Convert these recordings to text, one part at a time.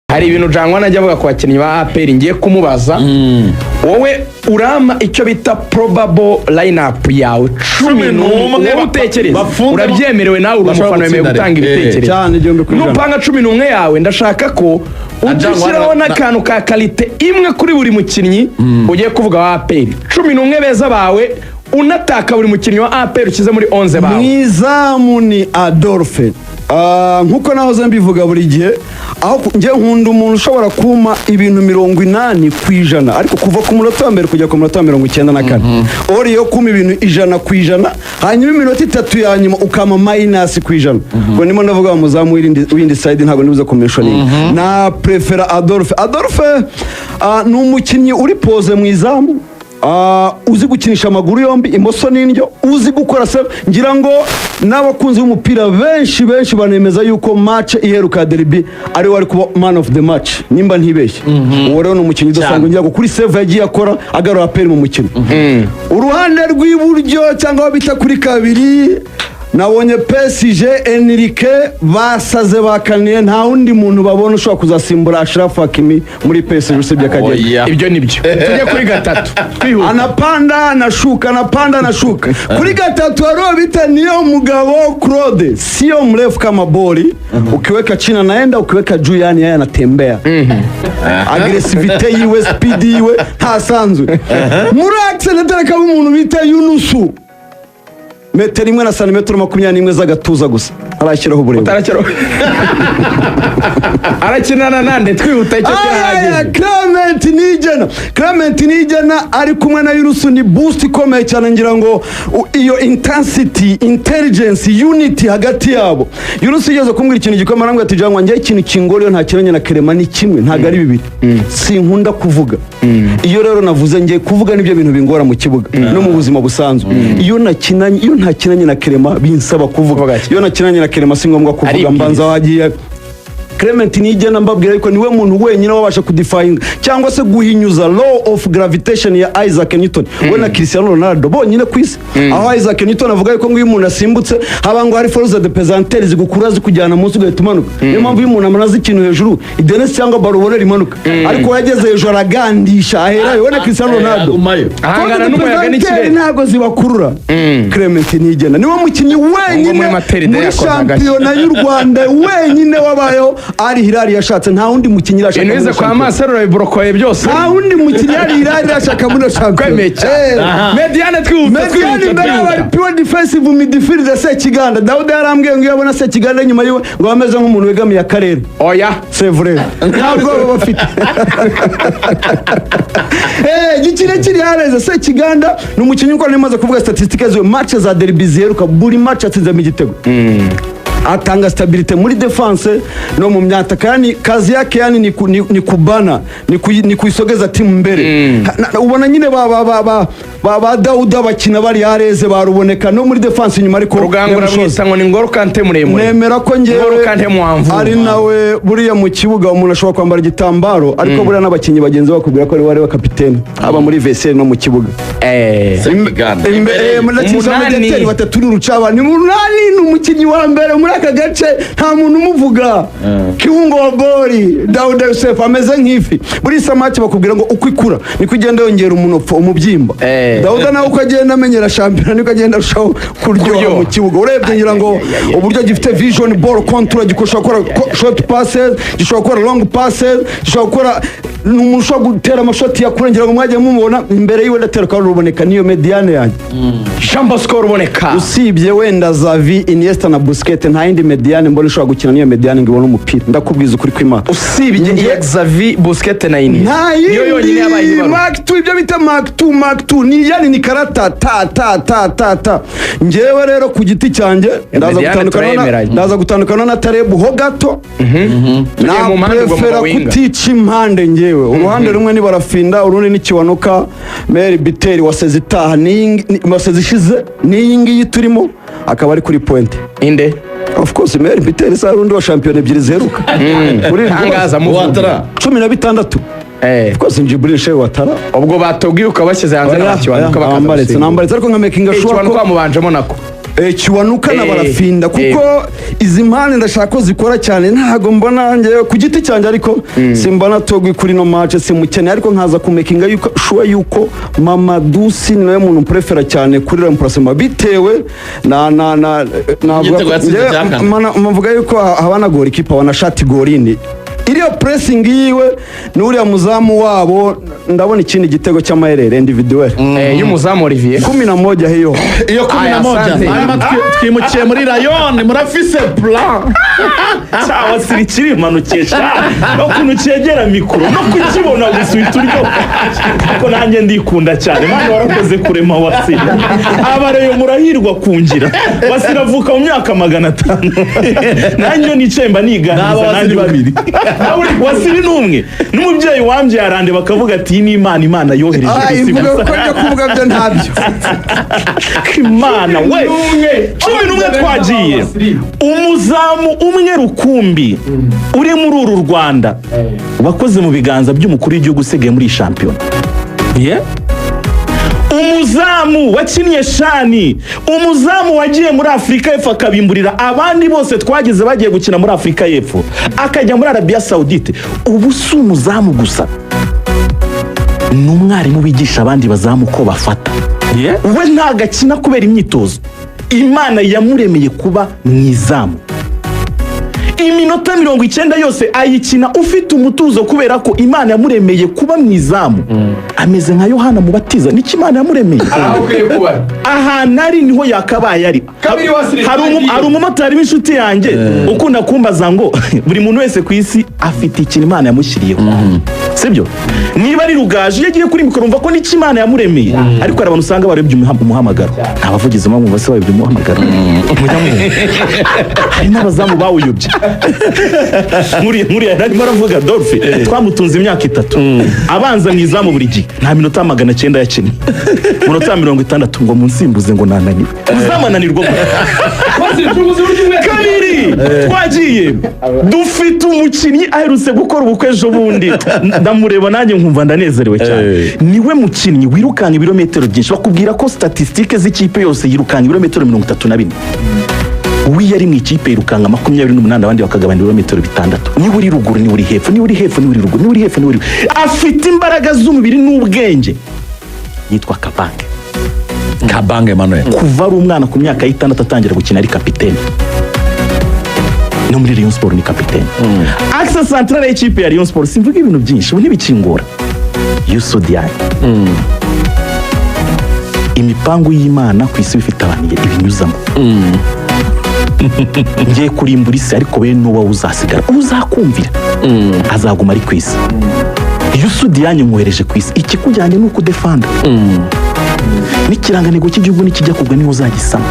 hari ibintu jangwa najya avuga ku bakinnyi ba APR ngiye kumubaza wowe urama icyo bita probable lineup yawe 11 utekereza urabyemerewe nawe uri umufana wemewe gutanga ibitekerezo nupanga 11 yawe ndashaka ko ujyiraho n'akantu ka kalite imwe kuri buri mukinnyi ugiye kuvuga wa APR 11 beza bawe unataka buri mukinnyi wa APR ukize muri 11 bawe mwizamu ni Adolphe nkuko nahoze mbivuga buri gihe aho nje nkunda umuntu ushobora kuma ibintu 80% ariko kuva ku munota wa mbere kujya ku munota wa 94 ori yo kuma ibintu 100% hanyuma iminota 3 ya nyuma ukama minus %. Ngo nimo ndavuga muzamu windi side ntago nibuze kumentioning na prefera Adolphe ni umukinnyi uri pose mwizamu uzi gukinisha amaguru yombi imoso n'indyo uzi gukora se ngira ngo n'abakunzi b'umupira benshi banemeza yuko match iheruka derby ari wari kuba man of the match nimba ntibeshye uwo rero n'umukinnyi udasanzwe ngira ngo kuri save yagiye akora agarura APR mu mukino uruhande rw'iburyo cyangwa bita kuri kabiri nabonye PSG Enrique basaze bakaniye nta wundi muntu babona ushobora kuzasimbura Ashraf Hakimi muri PSG usibye akagenda ibyo nibyo tujye kuri gatatu anapanda anashuka kuri gatatu haro bita niyo mugabo Claude sio mrefu kama boli ukiweka chini anaenda ukiweka juu yani yeye anatembea aggressivity yiwe speed yiwe hasanzwe muri accelerator kama umuntu bita Yunusu metero imwe na santimetero 21 z'agatuza gusa arashyiraho uburebure arakinana nande twihuta icyo kirahagije Clement Nijana ari kumwe na Yunusu ni boost ikomeye cyane ngira ngo iyo intensity intelligence unity hagati yabo Yunusu yigeze kumbwira ikintu gikomeye arambwira ati jangwa njye ikintu kingoriyo nta kiranye na Clement ni kimwe ntago ari bibiri sinkunda kuvuga iyo rero navuze ngiye kuvuga nibyo bintu bingora mu kibuga no mu buzima busanzwe iyo nta kinanye na Clement binsaba kuvuga iyo nakinanye na Clement si ngombwa kuvuga mbanza wagiye Clement Nijana mbabwira yuko niwe muntu wenyine wabasha kudefine cyangwa se guhinyuza law of gravitation ya Isaac Newton we na Cristiano Ronaldo bonyine kwisi aho Isaac Newton avuga yuko ngo uyu muntu asimbutse haba ngo hari force de pesanteur zigukura zikujyana munsi ugahitumanuka niyo mpamvu uyu muntu amanaza ikintu hejuru idenesi cyangwa baro ubona rimanuka ariko yageze hejuru aragandisha ahera we na Cristiano Ronaldo ahangana n'umuyaga n'ikirere ntago zibakurura Clement Nijana niwe mukinnyi wenyine muri shampiyona y'u Rwanda wenyine wabayeho ari Hilali yashatse nta wundi mukinnyi yashaka ineze kwa amaso arabibrokoye byose nta wundi mukinnyi ari Hilali yashaka muri shampiyona Mediane twihuta bari pure defensive midfield Sekiganda Daudi yarambwiye ngo yabona Sekiganda nyuma yiwe ngo ameze nk'umuntu wegamiye akarere oya c'est vrai ntabwo bafite gikire kiri hareze Sekiganda ni umukinnyi uko nemaze kuvuga statistics zo match za derby ziheruka buri match atsinzemo igitego atanga stabilite muri defense no mu myata kandi kazi yake yani ni kubana ni kuisogeza timu mbere ubona nyine ba Dauda bakina bari yareze baruboneka no muri defense nyuma ariko rugangura mwita ngo ni Ngolo Kante muremure nemera ko ngewe Ngolo Kante mwamvu ari nawe buriya mu kibuga umuntu ashobora kwambara igitambaro ariko buriya n'abakinnyi bagenzi bakubwira ko ari wari wa kapiteni aba muri VSL no mu kibuga munani batatu n'urucaba ni munani n'umukinnyi wa mbere muri aka gace nta muntu umuvuga kiungo wa bori Dauda Yusuf ameze nk'ifi buri samaki bakubwira ngo uko ikura niko igenda yongera umunopfo umubyimba Dauda nawe uko agenda amenyera shampiyona niko agenda arushaho kuryoha mu kibuga urebye ngira ngo uburyo gifite vision ball control gishobora gukora short passes gishobora gukora long passes gishobora gukora n'umuntu ushobora gutera amashoti yakurengera ngo mwajye mumubona imbere yiwe ndateruka ruboneka niyo Mediane yanjye Jambo score ruboneka usibye wenda Xavi Iniesta na Busquets nta yindi Mediane mbona ushobora gukina niyo Mediane ngo ibone umupira ndakubwiza ukuri kw'Imana usibye Xavi Busquets na Iniesta niyo yonyine yabaye ibaro Mark 2 ibyo bita Mark 2 ni yani ni karata ta ngewe rero ku giti cyanjye ndaza gutandukana na Tarebu ho gato na prefera kutici impande ngewe uruhande rumwe ni barafinda urundi ni Kiwanuka Meri Biteri waseze itaha waseze ishize n'iyingi turimo akaba ari kuri point inde of course Meri Biteri sa rundi wa champion ebyiri zeruka kuri hangaza mu Watara 16 of course Jibril Shehu Watara ubwo batubwiye ukabashyize hanze n'abakiwanuka bakambaretse nambaretse ariko nka making sure ko bamubanjemo nako Kiwanuka na Barafinda kuko izi mpande ndashaka ko zikora cyane ntago mbona ngewe ku giti cyanjye ariko simbona Togwi kuri no match simukeneye ariko nkaza kumekinga yuko sure yuko Mamadou Sy niwe muntu prefera cyane kuri remplacement bitewe na mvuga yuko habana gol kipa wanashati golini iriya pressing yiwe n'uriya muzamu wabo ndabona ikindi gitego cy'amaherere individuel y'umuzamu Olivier 11 hiyo iyo 11 twimukiye muri Rayon murafise plan cyawa sirikiri manukesha no kunucyegera mikoro no kukibona gusubita uryo ko nanjye ndikunda cyane mwana warakoze kurema wasiri abareyo murahirwa kungira wasiravuka mu myaka 500 nanjye nicemba niganiza nanjye babiri wasiri numwe n'umubyeyi wambye arande bakavuga ati ni Imana yohereje kwisi ko kuvuga byo ntabyo Imana we 11 twagiye umuzamu umwe rukumbi uri muri uru Rwanda wakoze mu biganza by'umukuru w'igihugu usigaye muri champion umuzamu wakinnye shani umuzamu wagiye muri Afrika y'Epfo akabimburira abandi bose twageze bagiye gukina muri Afrika y'Epfo akajya muri Arabia Saudite ubu si umuzamu gusa n'umwarimu bigisha abandi bazamu ko bafata we ntagakina kubera imyitozo Imana yamuremeye kuba mwizamu iminota 90 yose ayikina ufite umutuzo kubera ko Imana yamuremeye kuba mwizamu ameze nka Yohana mubatiza niki Imana yamuremeye aha nari niho yakabaye ari hari umumotari w'inshuti yanjye ukunda kumbaza ngo buri muntu wese ku isi afite ikintu Imana yamushyiriyeho sibyo niba ari Rugaju yagiye kuri mikoro umva ko niki Imana yamuremeye ariko hari abantu usanga barebye umuhamagaro abavugizi mu base barebye umuhamagaro hari n'abazamu bawuyobye muri yarimo aravuga Dolphe twamutunze imyaka 3 abanza mwizamu buri gihe nta minota 900 yakinnye minota 60 ngo munsimbuze ngo nananiwe uzamananirwa kabiri twagiye dufite umukinnyi aherutse gukora ubukwe ejo bundi ndamureba nanjye nkumva ndanezerewe cyane niwe mukinnyi wirukanka ibirometero byinshi bakubwira ko statistique z'ikipe yose yirukanka ibirometero 34 yari mu ikipe yirukanka 28 abandi bakagabana ibirometero 6 niwe uri ruguru niwe uri hepfo niwe uri hepfo niwe uri ruguru niwe uri hepfo niwe uri afite imbaraga z'umubiri n'ubwenge yitwa Kabange Emmanuel kuva ari umwana ku myaka 6 atangira gukina ari kapiteni no muri Rayon Sport ni kapiteni axe central y'ikipe ya Rayon Sport simvuga ibintu byinshi ubu ntibikingora Youssou Diagne imipango y'Imana ku isi bifite abantu ibinyuzamo ngiye kurimbura isi ariko we n'uwo uzasigara uzakumvira azaguma ari ku isi Youssou Diagne mwohereje ku isi ikikujyanye nuko defanda n'ikirangantego cy'igihugu nikijya kugwa niho uzagisama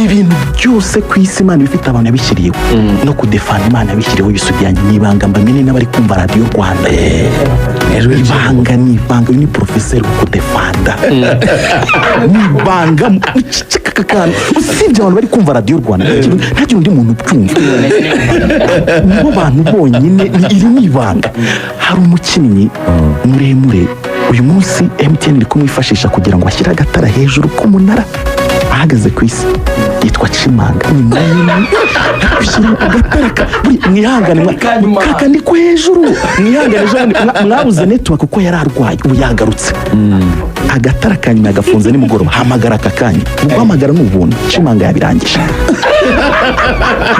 ibintu byose ku isi Imana bifite abantu yabishyiriyeho no kudefanda Imana yabishyiriyeho Youssou Diagne nibanga mbamenye n'abari kumva Radio Rwanda ibanga ni professeur wo kudefanda nibanga kakakana usibye abantu bari kumva Radio Rwanda ntagira undi muntu ubyumva nibo bantu bonyine iri nibanga hari umukinnyi muremure uyu munsi MTN iri kumwifashisha kugira ngo bashyire agatara hejuru ku munara ahagaze ku isi yitwa Chimanga ni munini bishyira agatara mwihangane kaka ndi ku hejuru mwihangane mwabuze network kuko yari arwaye ubu yagarutse agatara kanyuma agafunze nimugoroba hamagara akakanya guhamagara n'ubuntu Chimanga yabirangije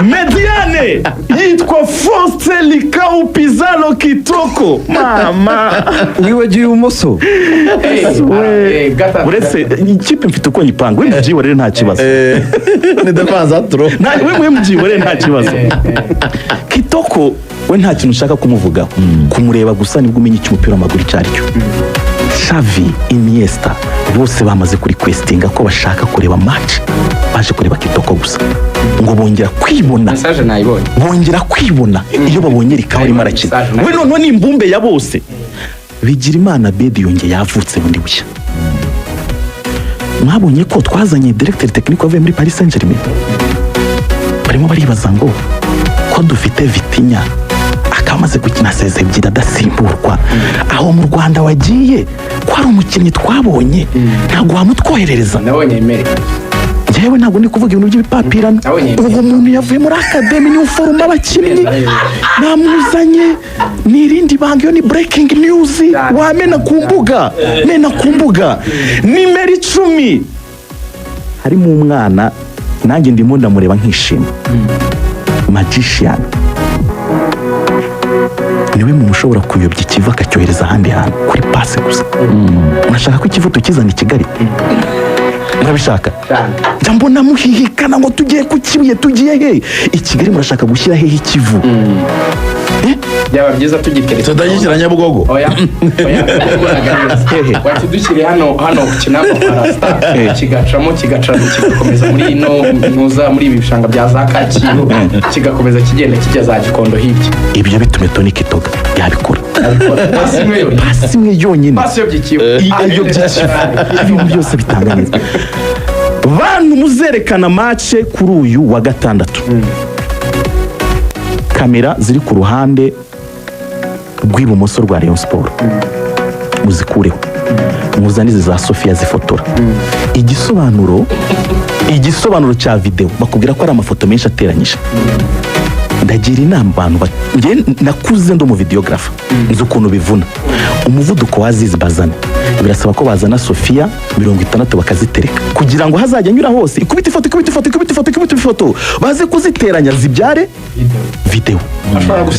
Mediane yitwa Faustin Likau Pizarro Kitoko mama wibagiye umoso uretse ikipe mfite uko nyipanga we mjiwe rero nta kibazo ni defanza tro we mjiwe rero nta kibazo Kitoko we nta kintu ushaka kumuvugaho kumureba gusa nibwo umenya icyo umupira w'amaguru cyari cyo Xavi Iniesta bose bamaze kuri questinga ko bashaka kureba match baje kureba Kitoko gusa ngo bongera kwibona message nayibonye bongera kwibona iyo babonye rikaho ari marakina we none ni imbumbe ya bose Bigirimana Bedi yongeye yavutse bundi bushya mwabonye ko twazanye directeur technique wa muri Paris Saint-Germain barimo baribaza ngo ko dufite Vitinha akamaze gukina seze ebyiri adasimburwa aho mu Rwanda wagiye ko ari umukinnyi twabonye ntabwo wamutwoherereza nabonye Emery njyewe ntabwo ndi kuvuga ibintu by'ibipapirano. Uwo muntu yavuye muri akademi niwe uforoma abakinnyi, namuzanye ni irindi banga, iyo ni breaking news wamena ku mbuga, mena ku mbuga. Nimero 10 harimo umwana nanjye ndimo ndamureba nkishima, magician. Niwe muntu ushobora kuyobya ikivu akacyohereza ahandi hantu kuri pasi gusa. Murashaka ko ikivu tukizana i Kigali? Murabishaka? Njya mbona muhihikana ngo tugiye ku Kibuye, tugiye he? I Kigali murashaka gushyira hehe ikivu? Byaba byiza tugiteretse tudagishyira Nyabugogo. Oya watudushyire hano ku Kinamba Parasta, kigacamo kigakomeza muri ntuza muri ibi bishanga bya za Kacyiru, kigakomeza kigenda kijya za Gikondo hirya. Ibyo bitume Tony Kitoga yabikora. Pasi imwe yonyine. Pasi yo byikiwe. Iyo byikiwe. Ibintu byose bitanganiza. Bantu muzerekana match kuri uyu wa gatandatu. Kamera ziri ku ruhande rw'ibumoso rwa Rayon Sport muzikureho, muzanize za Sofia zifotora. Igisobanuro cya video bakubwira ko ari amafoto menshi ateranyije. Ndagira inama abantu nge nakuze ndo mu videographer, nzi ukuntu bivuna. Umuvuduko wa Aziz Bazana birasaba ko bazana Sofia 60 bakazitereka kugira ngo hazajya anyura hose ikubita ifoto baze kuziteranya zibyare video.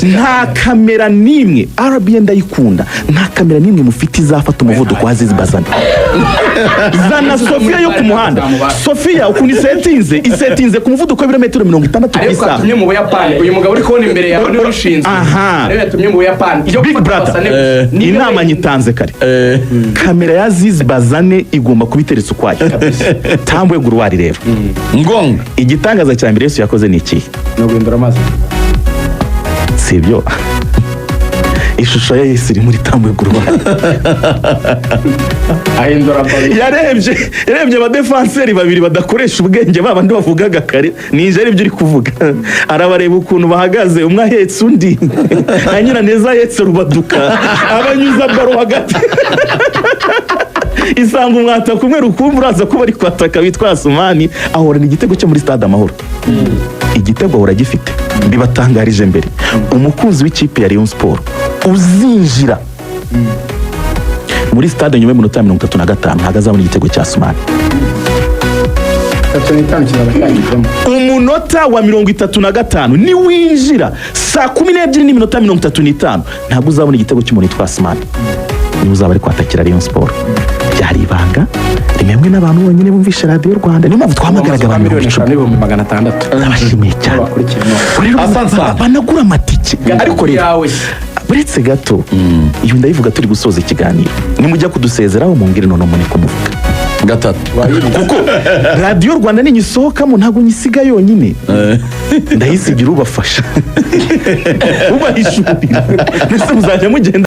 Nta kamera nimwe RBN ndayikunda, nta kamera nimwe mufite izafata umuvuduko wa Aziz Bazana. Zana Sofia yo ku muhanda. Sofia ukuntu isetinze ku muvuduko wa ibirometero 60 ku isaha. Yatumye mu Buyapani, uyu mugabo uri kubona imbere yawe ni rushinzwe. Rero yatumye mu Buyapani. Big Brother inama nyitanze kare. Kamera ya Aziz Bazane igomba kubiteretse ukwayo. Tambwe guruwari rero. Ngonga igitangaza cya mbere Yesu yakoze ni iki? No guhindura amazi. Sibyo. Ishusho ya Yesu iri muri tambwe guruwari. Ahindura bari. Yarebye abadefenseri babiri badakoresha ubwenge babandi bavugaga kare. Nije ari byo uri kuvuga. Arabareba ukuntu bahagaze, umwe ahetse undi. Na Nyiraneza ahetse Rubaduka. Abanyuza baro hagati. Isanga umwata kumwe rukumbu uraza kuba ari kwataka witwa Asumani ahorana igitego cyo muri Stade Amahoro. Igitego ahora gifite bibatangarije mbere. Umukunzi w'ikipe ya Rayon Sport uzinjira muri stade nyuma y'umunota 35 hagazabona igitego cya Asumani. Umunota wa 35 ni winjira saa 12:35 ntabwo uzabona igitego cy'umuntu witwa Asumani. Ni uzaba ari kwatakira Rayon Sport. Byari ibanga rimwe n'abantu bonyine bumvisha Radio Rwanda, niyo mpamvu twamagaraga abantu 600. Abashimiye cyane. Banagura amatike ariko rero buretse gato iyo ndayivuga turi gusoza ikiganiro nimujya kudusezeraho mumbwire none mune kumuvuga gatatu kuko Radio Rwanda ni nyisohokamo ntabwo nyisiga yonyine ndahisigira ubafasha ubahishurira ndetse muzajya mugenda